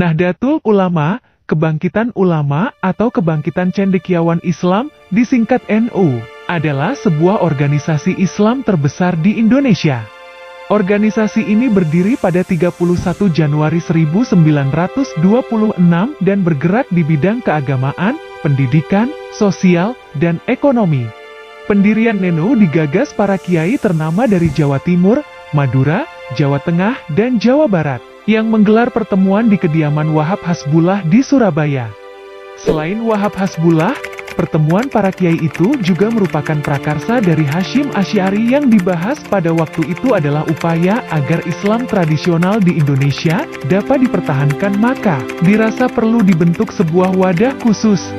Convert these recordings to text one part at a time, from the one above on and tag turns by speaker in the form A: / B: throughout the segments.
A: Nahdlatul Ulama, Kebangkitan Ulama atau Kebangkitan Cendekiawan Islam, disingkat NU, adalah sebuah organisasi Islam terbesar di Indonesia. Organisasi ini berdiri pada 31 Januari 1926 dan bergerak di bidang keagamaan, pendidikan, sosial, dan ekonomi. Pendirian NU digagas para kiai ternama dari Jawa Timur, Madura, Jawa Tengah, dan Jawa Barat, yang menggelar pertemuan di kediaman Wahab Hasbullah di Surabaya. Selain Wahab Hasbullah, pertemuan para kiai itu juga merupakan prakarsa dari Hasyim Asy'ari yang dibahas pada waktu itu adalah upaya agar Islam tradisional di Indonesia dapat dipertahankan, maka dirasa perlu dibentuk sebuah wadah khusus.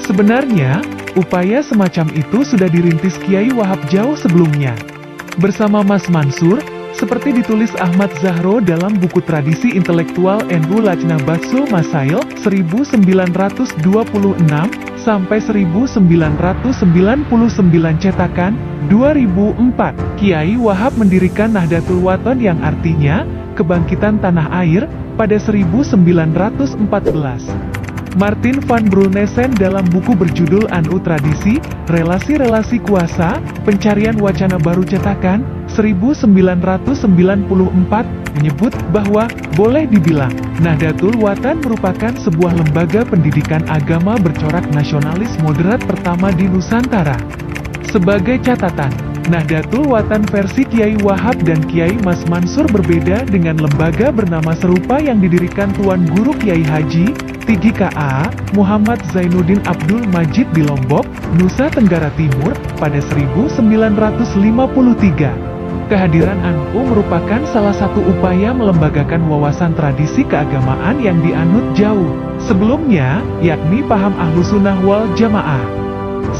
A: Sebenarnya, upaya semacam itu sudah dirintis Kiai Wahab jauh sebelumnya. Bersama Mas Mansur, seperti ditulis Ahmad Zahro dalam buku Tradisi Intelektual NU Lajnah Batsul Masail 1926 sampai 1999 cetakan 2004. Kiai Wahab mendirikan Nahdlatul Wathon yang artinya kebangkitan tanah air pada 1914. Martin van Brunessen dalam buku berjudul Anu Tradisi, Relasi-relasi Kuasa, Pencarian Wacana Baru cetakan 1994 menyebut bahwa boleh dibilang Nahdlatul Wathon merupakan sebuah lembaga pendidikan agama bercorak nasionalis moderat pertama di Nusantara. Sebagai catatan, Nahdlatul Wathon versi Kiai Wahab dan Kiai Mas Mansur berbeda dengan lembaga bernama serupa yang didirikan Tuan Guru Kiai Haji Tigi K.A. Muhammad Zainuddin Abdul Majid di Lombok, Nusa Tenggara Timur, pada 1953. Kehadiran NU merupakan salah satu upaya melembagakan wawasan tradisi keagamaan yang dianut jauh sebelumnya, yakni paham Ahlussunnah wal Jamaah.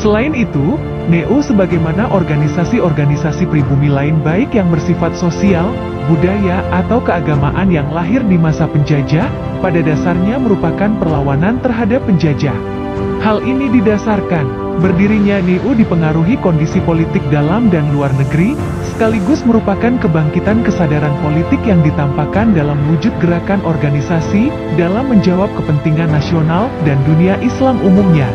A: Selain itu, NU sebagaimana organisasi-organisasi pribumi lain baik yang bersifat sosial, budaya, atau keagamaan yang lahir di masa penjajah, pada dasarnya merupakan perlawanan terhadap penjajah. Hal ini didasarkan berdirinya NU dipengaruhi kondisi politik dalam dan luar negeri, sekaligus merupakan kebangkitan kesadaran politik yang ditampakkan dalam wujud gerakan organisasi dalam menjawab kepentingan nasional dan dunia Islam umumnya.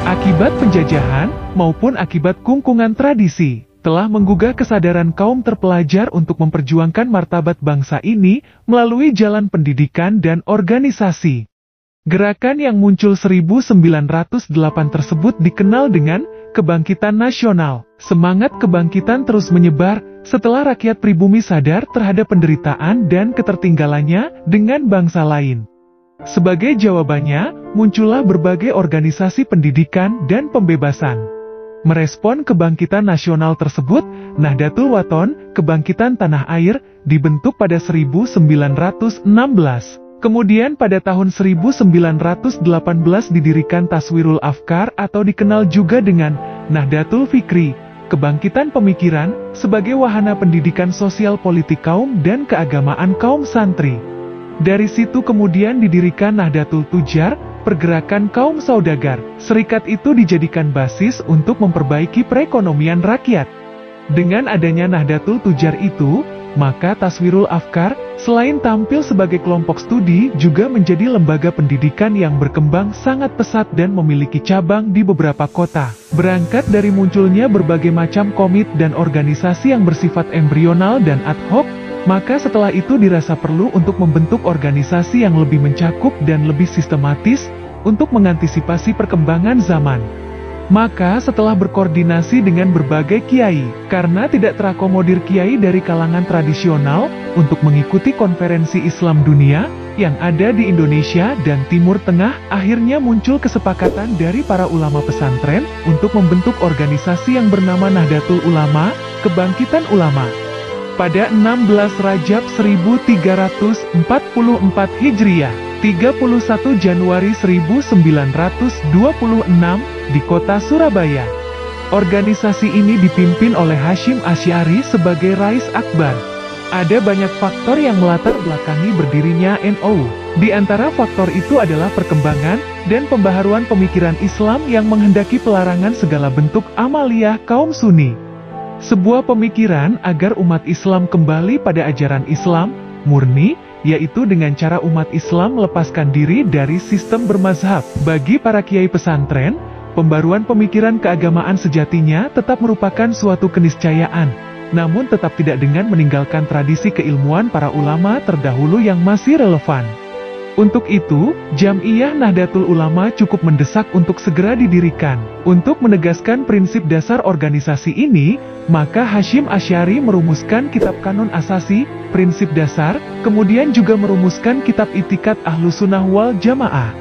A: Akibat penjajahan, maupun akibat kungkungan tradisi, telah menggugah kesadaran kaum terpelajar untuk memperjuangkan martabat bangsa ini melalui jalan pendidikan dan organisasi. Gerakan yang muncul 1908 tersebut dikenal dengan Kebangkitan Nasional. Semangat kebangkitan terus menyebar setelah rakyat pribumi sadar terhadap penderitaan dan ketertinggalannya dengan bangsa lain. Sebagai jawabannya, muncullah berbagai organisasi pendidikan dan pembebasan. Merespon kebangkitan nasional tersebut, Nahdlatul Wathon, Kebangkitan Tanah Air, dibentuk pada 1916. Kemudian pada tahun 1918 didirikan Taswirul Afkar atau dikenal juga dengan Nahdlatul Fikri, Kebangkitan Pemikiran, sebagai wahana pendidikan sosial politik kaum dan keagamaan kaum santri. Dari situ kemudian didirikan Nahdlatul Tujar, pergerakan kaum saudagar. Serikat itu dijadikan basis untuk memperbaiki perekonomian rakyat. Dengan adanya Nahdlatul Tujar itu, maka Taswirul Afkar, selain tampil sebagai kelompok studi, juga menjadi lembaga pendidikan yang berkembang sangat pesat dan memiliki cabang di beberapa kota. Berangkat dari munculnya berbagai macam komit dan organisasi yang bersifat embrional dan ad hoc, maka setelah itu dirasa perlu untuk membentuk organisasi yang lebih mencakup dan lebih sistematis untuk mengantisipasi perkembangan zaman. Maka setelah berkoordinasi dengan berbagai kiai, karena tidak terakomodir kiai dari kalangan tradisional untuk mengikuti konferensi Islam dunia yang ada di Indonesia dan Timur Tengah, akhirnya muncul kesepakatan dari para ulama pesantren untuk membentuk organisasi yang bernama Nahdlatul Ulama, Kebangkitan Ulama. Pada 16 Rajab 1344 Hijriah, 31 Januari 1926, di kota Surabaya. Organisasi ini dipimpin oleh Hasyim Asy'ari sebagai Rais Akbar. Ada banyak faktor yang melatar belakangi berdirinya NU. Di antara faktor itu adalah perkembangan dan pembaharuan pemikiran Islam yang menghendaki pelarangan segala bentuk amaliyah kaum Sunni. Sebuah pemikiran agar umat Islam kembali pada ajaran Islam murni yaitu dengan cara umat Islam melepaskan diri dari sistem bermazhab. Bagi para kiai pesantren, pembaruan pemikiran keagamaan sejatinya tetap merupakan suatu keniscayaan, namun tetap tidak dengan meninggalkan tradisi keilmuan para ulama terdahulu yang masih relevan. Untuk itu, Jam'iyah Nahdlatul Ulama cukup mendesak untuk segera didirikan. Untuk menegaskan prinsip dasar organisasi ini, maka Hasyim Asy'ari merumuskan kitab Kanun Asasi, prinsip dasar, kemudian juga merumuskan kitab I'tiqad Ahlussunnah wal Jamaah.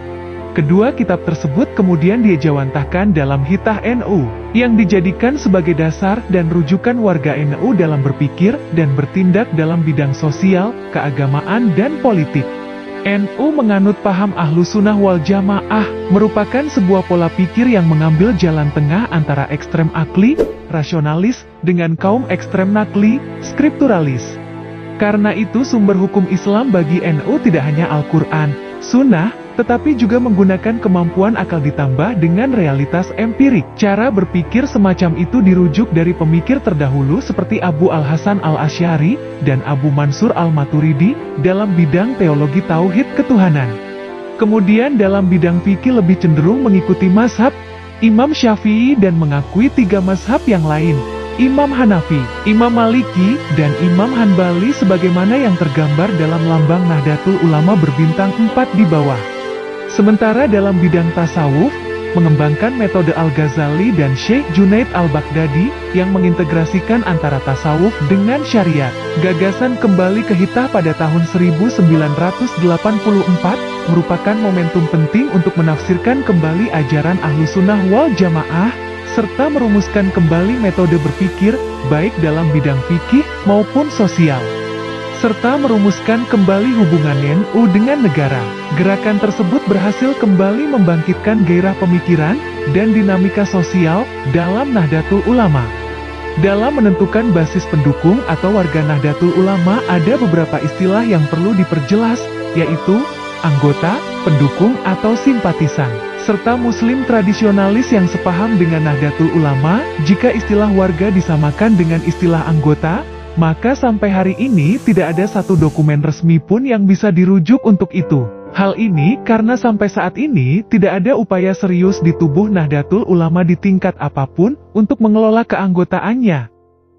A: Kedua kitab tersebut kemudian diejawantahkan dalam Hitah NU, yang dijadikan sebagai dasar dan rujukan warga NU dalam berpikir dan bertindak dalam bidang sosial, keagamaan dan politik. NU menganut paham Ahlussunnah wal Jamaah, merupakan sebuah pola pikir yang mengambil jalan tengah antara ekstrem akli, rasionalis, dengan kaum ekstrem nakli, skripturalis. Karena itu sumber hukum Islam bagi NU tidak hanya Al-Quran, Sunnah, tetapi juga menggunakan kemampuan akal ditambah dengan realitas empirik. Cara berpikir semacam itu dirujuk dari pemikir terdahulu seperti Abu Al-Hasan Al-Asy'ari dan Abu Mansur Al-Maturidi dalam bidang teologi tauhid ketuhanan. Kemudian dalam bidang fikih lebih cenderung mengikuti mazhab Imam Syafi'i dan mengakui 3 mazhab yang lain, Imam Hanafi, Imam Maliki, dan Imam Hanbali sebagaimana yang tergambar dalam lambang Nahdlatul Ulama berbintang 4 di bawah. Sementara dalam bidang tasawuf, mengembangkan metode Al-Ghazali dan Syekh Junaid Al-Baghdadi yang mengintegrasikan antara tasawuf dengan syariat. Gagasan kembali ke Hitah pada tahun 1984 merupakan momentum penting untuk menafsirkan kembali ajaran Ahlussunnah wal Jamaah, serta merumuskan kembali metode berpikir, baik dalam bidang fikih maupun sosial, serta merumuskan kembali hubungan NU dengan negara. Gerakan tersebut berhasil kembali membangkitkan gairah pemikiran dan dinamika sosial dalam Nahdlatul Ulama. Dalam menentukan basis pendukung atau warga Nahdlatul Ulama ada beberapa istilah yang perlu diperjelas, yaitu anggota, pendukung atau simpatisan, serta muslim tradisionalis yang sepaham dengan Nahdlatul Ulama. Jika istilah warga disamakan dengan istilah anggota, maka sampai hari ini tidak ada satu dokumen resmi pun yang bisa dirujuk untuk itu. Hal ini karena sampai saat ini tidak ada upaya serius di tubuh Nahdlatul Ulama di tingkat apapun untuk mengelola keanggotaannya.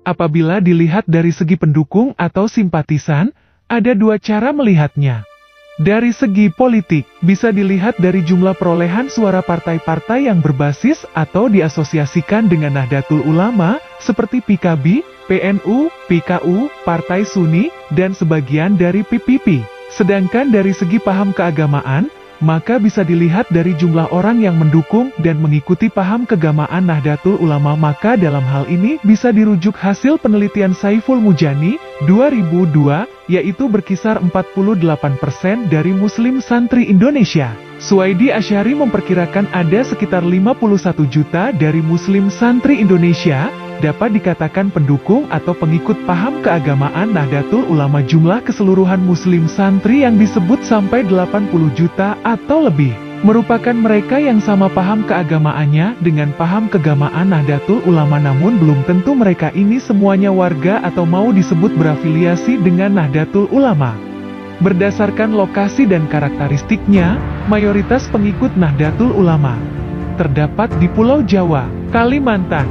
A: Apabila dilihat dari segi pendukung atau simpatisan, ada 2 cara melihatnya. Dari segi politik, bisa dilihat dari jumlah perolehan suara partai-partai yang berbasis atau diasosiasikan dengan Nahdlatul Ulama, seperti PKB, PNU, PKU, Partai Sunni, dan sebagian dari PPP. Sedangkan dari segi paham keagamaan, maka bisa dilihat dari jumlah orang yang mendukung dan mengikuti paham keagamaan Nahdlatul Ulama. Maka dalam hal ini bisa dirujuk hasil penelitian Saiful Mujani, 2002, yaitu berkisar 48% dari muslim santri Indonesia. Suwaidi Asy'ari memperkirakan ada sekitar 51 juta dari muslim santri Indonesia dapat dikatakan pendukung atau pengikut paham keagamaan Nahdlatul Ulama. Jumlah keseluruhan muslim santri yang disebut sampai 80 juta atau lebih, merupakan mereka yang sama paham keagamaannya dengan paham keagamaan Nahdlatul Ulama, namun belum tentu mereka ini semuanya warga atau mau disebut berafiliasi dengan Nahdlatul Ulama. Berdasarkan lokasi dan karakteristiknya, mayoritas pengikut Nahdlatul Ulama terdapat di Pulau Jawa, Kalimantan,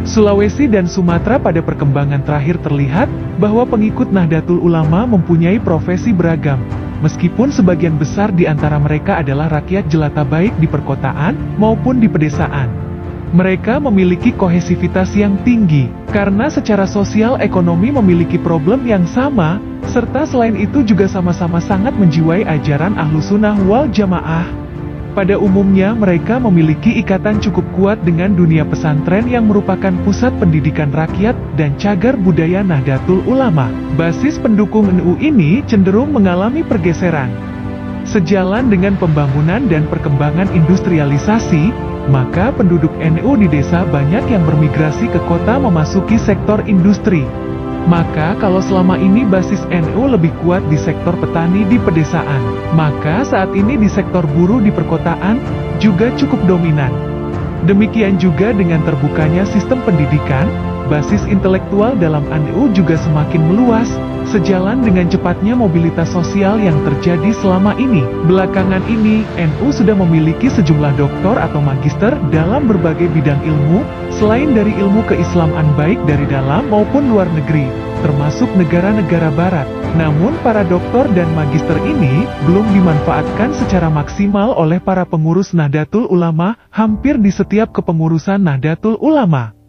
A: Sulawesi dan Sumatera. Pada perkembangan terakhir terlihat bahwa pengikut Nahdlatul Ulama mempunyai profesi beragam, meskipun sebagian besar di antara mereka adalah rakyat jelata baik di perkotaan maupun di pedesaan. Mereka memiliki kohesivitas yang tinggi, karena secara sosial ekonomi memiliki problem yang sama, serta selain itu juga sama-sama sangat menjiwai ajaran Ahlussunnah wal Jamaah. Pada umumnya mereka memiliki ikatan cukup kuat dengan dunia pesantren yang merupakan pusat pendidikan rakyat dan cagar budaya Nahdlatul Ulama. Basis pendukung NU ini cenderung mengalami pergeseran. Sejalan dengan pembangunan dan perkembangan industrialisasi, maka penduduk NU di desa banyak yang bermigrasi ke kota memasuki sektor industri. Maka kalau selama ini basis NU lebih kuat di sektor petani di pedesaan, maka saat ini di sektor buruh di perkotaan juga cukup dominan. Demikian juga dengan terbukanya sistem pendidikan, Basis intelektual dalam NU juga semakin meluas, sejalan dengan cepatnya mobilitas sosial yang terjadi selama ini. Belakangan ini, NU sudah memiliki sejumlah doktor atau magister dalam berbagai bidang ilmu, selain dari ilmu keislaman baik dari dalam maupun luar negeri, termasuk negara-negara barat. Namun para doktor dan magister ini belum dimanfaatkan secara maksimal oleh para pengurus Nahdlatul Ulama hampir di setiap kepengurusan Nahdlatul Ulama.